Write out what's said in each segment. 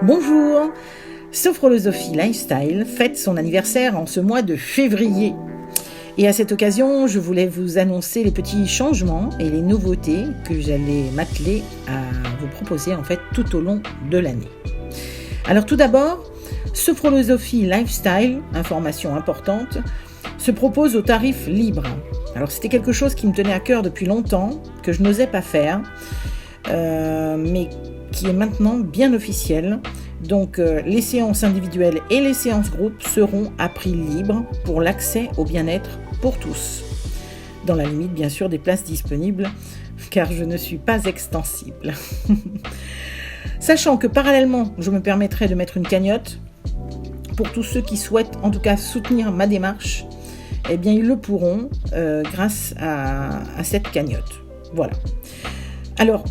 Bonjour, Sophrolosophie Lifestyle fête son anniversaire en ce mois de février. Et à cette occasion, je voulais vous annoncer les petits changements et les nouveautés que j'allais m'atteler à vous proposer tout au long de l'année. Alors tout d'abord, Sophrolosophie Lifestyle, information importante, se propose au tarif libre. Alors c'était quelque chose qui me tenait à cœur depuis longtemps, que je n'osais pas faire, mais qui est maintenant bien officiel. Donc les séances individuelles et les séances groupes seront à prix libre pour l'accès au bien-être pour tous. Dans la limite bien sûr des places disponibles, car je ne suis pas extensible. Sachant que parallèlement, je me permettrai de mettre une cagnotte pour tous ceux qui souhaitent en tout cas soutenir ma démarche, eh bien ils le pourront grâce à cette cagnotte. Voilà. Alors,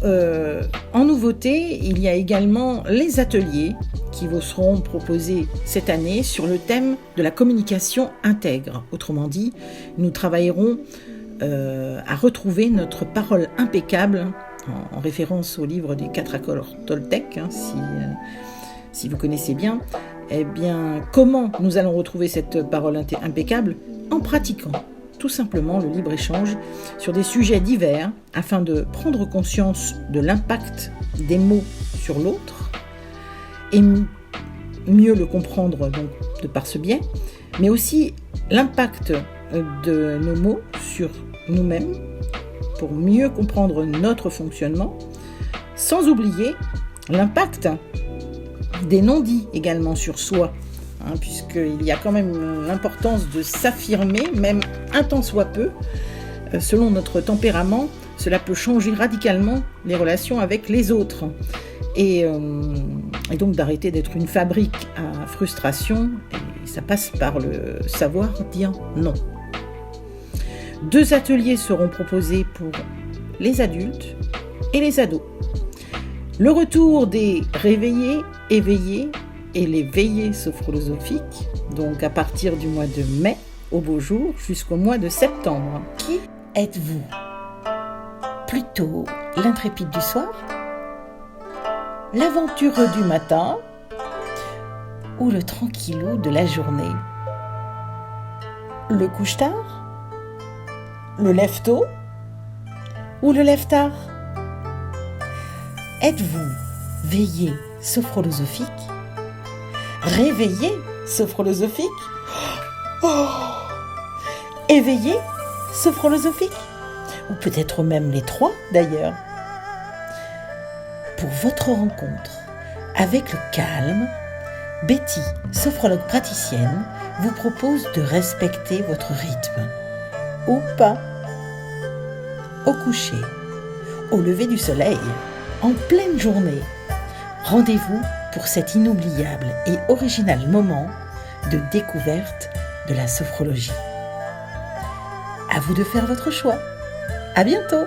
en nouveauté, il y a également les ateliers qui vous seront proposés cette année sur le thème de la communication intègre. Autrement dit, nous travaillerons à retrouver notre parole impeccable, en référence au livre des 4 accords Toltec, si vous connaissez bien. Eh bien, comment nous allons retrouver cette parole impeccable ? En pratiquant tout simplement le libre-échange sur des sujets divers afin de prendre conscience de l'impact des mots sur l'autre et mieux le comprendre donc de par ce biais, mais aussi l'impact de nos mots sur nous-mêmes pour mieux comprendre notre fonctionnement, sans oublier l'impact des non-dits également sur soi, puisqu'il y a quand même l'importance de s'affirmer, même un tant soit peu. Selon notre tempérament, cela peut changer radicalement les relations avec les autres. Et donc d'arrêter d'être une fabrique à frustration, et ça passe par le savoir dire non. 2 ateliers seront proposés pour les adultes et les ados. Le retour des réveillés, éveillés et les veillées sophrolosophiques, donc à partir du mois de mai au beau jour jusqu'au mois de septembre. Qui êtes-vous ? Plutôt l'intrépide du soir ? L'aventureux du matin ? Ou le tranquillou de la journée ? Le couche-tard ? Le lève-tôt ? Ou le lève-tard ? Êtes-vous veillé sophrolosophique ? Réveillé sophrolosophique ? Éveillé sophrolosophique ? Ou peut-être même les 3 d'ailleurs. Pour votre rencontre avec le calme, Betty, sophrologue praticienne, vous propose de respecter votre rythme. Ou pas. Au coucher, au lever du soleil, en pleine journée. Rendez-vous pour cet inoubliable et original moment de découverte de la sophrologie. À vous de faire votre choix. À bientôt.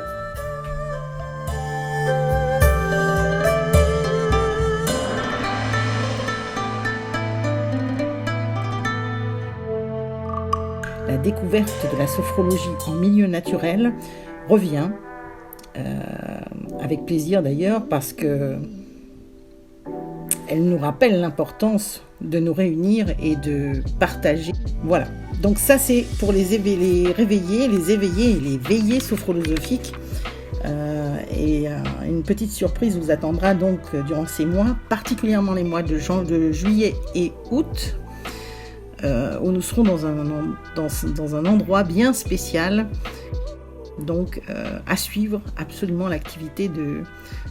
La découverte de la sophrologie en milieu naturel revient, avec plaisir d'ailleurs, parce que elle nous rappelle l'importance de nous réunir et de partager. Voilà. Donc ça, c'est pour les réveillés, les éveillés et les veillés sophrolosophiques. Une petite surprise vous attendra donc durant ces mois, particulièrement les mois de juillet et août, où nous serons dans un endroit bien spécial. Donc à suivre absolument l'activité de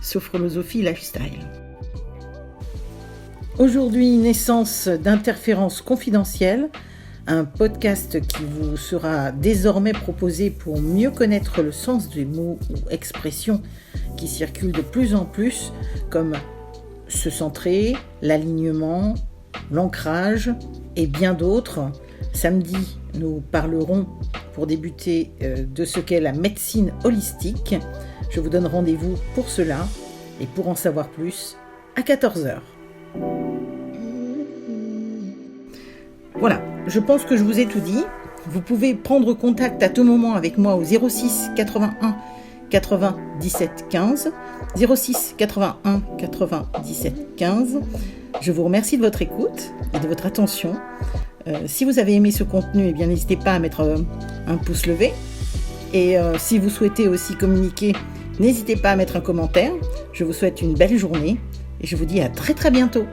Sophrolosophie Lifestyle. Aujourd'hui, naissance d'Interférences confidentielles, un podcast qui vous sera désormais proposé pour mieux connaître le sens des mots ou expressions qui circulent de plus en plus, comme se centrer, l'alignement, l'ancrage et bien d'autres. Samedi, nous parlerons pour débuter de ce qu'est la médecine holistique. Je vous donne rendez-vous pour cela et pour en savoir plus à 14h. Voilà, je pense que je vous ai tout dit. Vous pouvez prendre contact à tout moment avec moi au 06 81 97 15, 06 81 97 15. Je vous remercie de votre écoute et de votre attention. Si vous avez aimé ce contenu, eh bien, n'hésitez pas à mettre un pouce levé. Et si vous souhaitez aussi communiquer, n'hésitez pas à mettre un commentaire. Je vous souhaite une belle journée et je vous dis à très très bientôt.